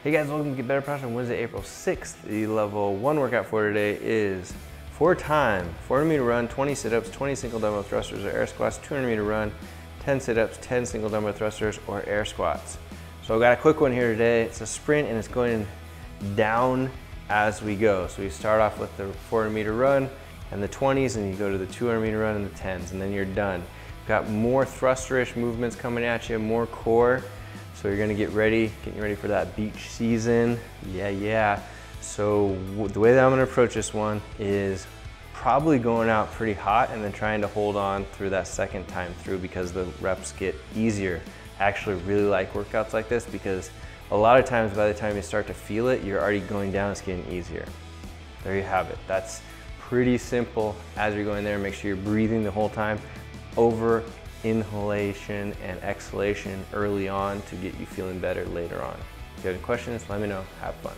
Hey guys, welcome to Get Better Posture on Wednesday, April 6th. The level 1 workout for today is 400-meter run, 20 sit-ups, 20 single dumbbell thrusters or air squats, 200-meter run, 10 sit-ups, 10 single dumbbell thrusters or air squats. So I've got a quick one here today. It's a sprint and it's going down as we go. So you start off with the 400-meter run and the 20s, and you go to the 200-meter run and the 10s, and then you're done. You've got more thrusterish movements coming at you, more core. So you're gonna getting ready for that beach season. Yeah. So the way that I'm gonna approach this one is probably going out pretty hot and then trying to hold on through that second time through, because the reps get easier. I actually really like workouts like this because a lot of times by the time you start to feel it, you're already going down, it's getting easier. There you have it. That's pretty simple. As you're going there, make sure you're breathing the whole time. Over inhalation and exhalation early on to get you feeling better later on. If you have any questions, let me know. Have fun.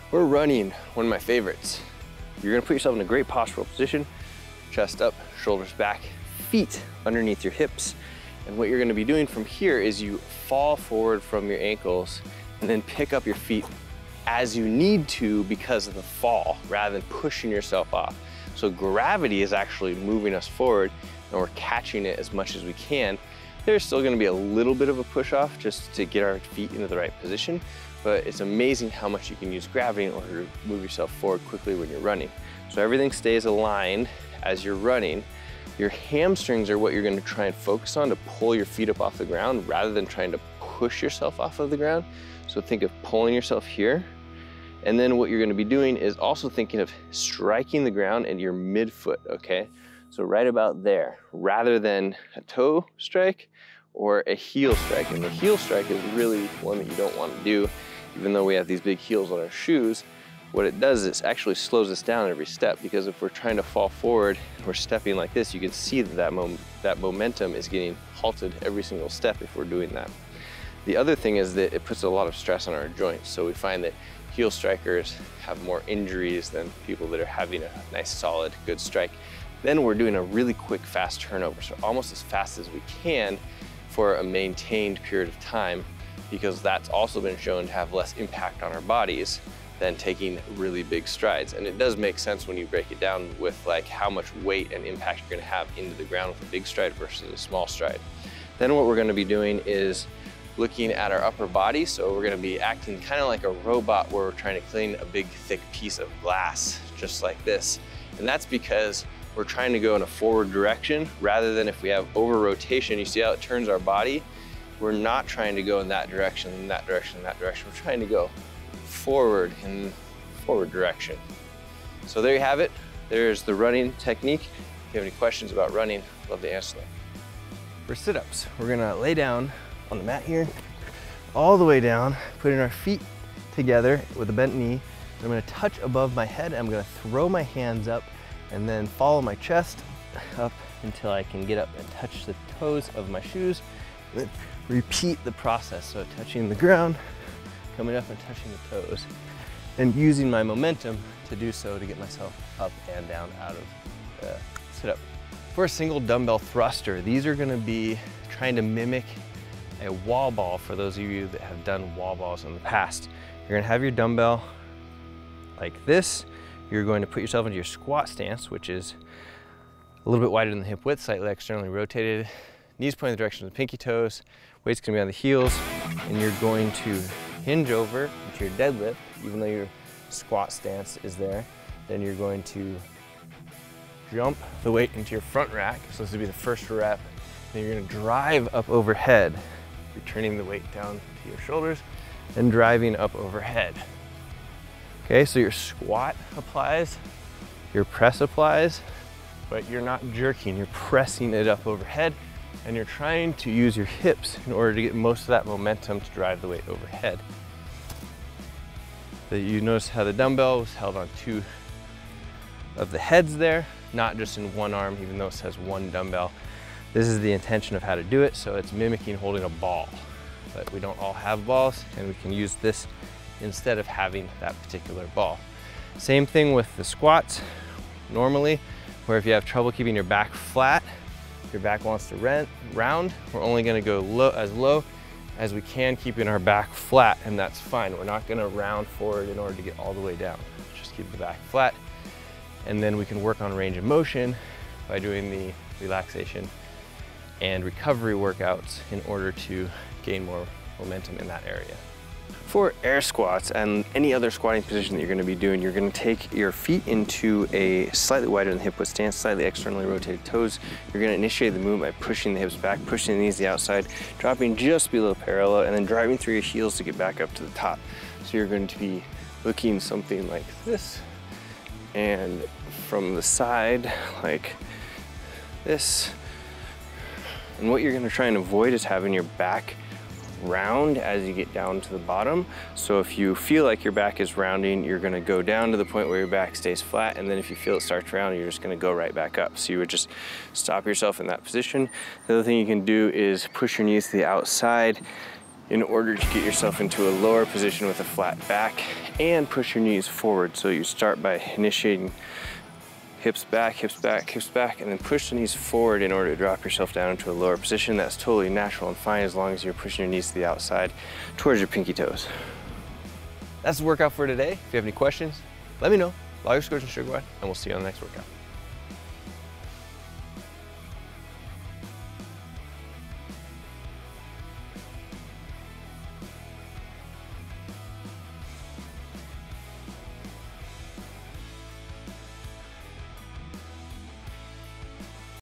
We're running, one of my favorites. You're gonna put yourself in a great postural position, chest up, shoulders back, feet underneath your hips. And what you're gonna be doing from here is you fall forward from your ankles and then pick up your feet as you need to because of the fall, rather than pushing yourself off. So gravity is actually moving us forward and we're catching it as much as we can. There's still gonna be a little bit of a push off just to get our feet into the right position, but it's amazing how much you can use gravity in order to move yourself forward quickly when you're running. So everything stays aligned as you're running. Your hamstrings are what you're gonna try and focus on to pull your feet up off the ground rather than trying to push yourself off of the ground. So think of pulling yourself here. And then what you're gonna be doing is also thinking of striking the ground in your midfoot, okay? So right about there, rather than a toe strike or a heel strike. And the heel strike is really one that you don't want to do, even though we have these big heels on our shoes. What it does is actually slows us down every step, because if we're trying to fall forward and we're stepping like this, you can see that momentum is getting halted every single step if we're doing that. The other thing is that it puts a lot of stress on our joints. So we find that heel strikers have more injuries than people that are having a nice, solid, good strike. Then we're doing a really quick, fast turnover, so almost as fast as we can for a maintained period of time, because that's also been shown to have less impact on our bodies than taking really big strides. And it does make sense when you break it down with like how much weight and impact you're gonna have into the ground with a big stride versus a small stride. Then what we're gonna be doing is looking at our upper body. So we're gonna be acting kind of like a robot where we're trying to clean a big, thick piece of glass, just like this. And that's because we're trying to go in a forward direction rather than, if we have over rotation, you see how it turns our body? We're not trying to go in that direction, in that direction, in that direction. We're trying to go forward in forward direction. So there you have it. There's the running technique. If you have any questions about running, I'd love to answer them. For sit-ups, we're gonna lay down on the mat here, all the way down, putting our feet together with a bent knee. I'm gonna touch above my head. I'm gonna throw my hands up and then follow my chest up until I can get up and touch the toes of my shoes. And then repeat the process. So touching the ground, coming up and touching the toes, and using my momentum to do so to get myself up and down out of the sit-up. For a single dumbbell thruster, these are gonna be trying to mimic a wall ball for those of you that have done wall balls in the past. You're gonna have your dumbbell like this. You're going to put yourself into your squat stance, which is a little bit wider than the hip width, slightly externally rotated. Knees pointing in the direction of the pinky toes. Weight's gonna be on the heels, and you're going to hinge over into your deadlift, even though your squat stance is there. Then you're going to jump the weight into your front rack. So this will be the first rep. Then you're gonna drive up overhead. You're turning the weight down to your shoulders and driving up overhead. Okay, so your squat applies, your press applies, but you're not jerking, you're pressing it up overhead, and you're trying to use your hips in order to get most of that momentum to drive the weight overhead. So you notice how the dumbbell was held on two of the heads there, not just in one arm, even though it says one dumbbell. This is the intention of how to do it, so it's mimicking holding a ball. But we don't all have balls, and we can use this instead of having that particular ball. Same thing with the squats. Normally, where if you have trouble keeping your back flat, If your back wants to round, we're only gonna go low as we can, keeping our back flat, and that's fine. We're not gonna round forward in order to get all the way down. Just keep the back flat, and then we can work on range of motion by doing the relaxation and recovery workouts in order to gain more momentum in that area. For air squats and any other squatting position that you're gonna be doing, you're gonna take your feet into a slightly wider than hip width stance, slightly externally rotated toes. You're gonna initiate the movement by pushing the hips back, pushing the knees to the outside, dropping just below parallel, and then driving through your heels to get back up to the top. So you're going to be looking something like this, and from the side, like this. And what you're gonna try and avoid is having your back round as you get down to the bottom. So if you feel like your back is rounding, you're gonna go down to the point where your back stays flat, and then if you feel it starts rounding, you're just gonna go right back up. So you would just stop yourself in that position. The other thing you can do is push your knees to the outside in order to get yourself into a lower position with a flat back, and push your knees forward. So you start by initiating hips back, hips back, hips back, and then push the knees forward in order to drop yourself down into a lower position. That's totally natural and fine as long as you're pushing your knees to the outside towards your pinky toes. That's the workout for today. If you have any questions, let me know. Log your scores and sugar, and we'll see you on the next workout.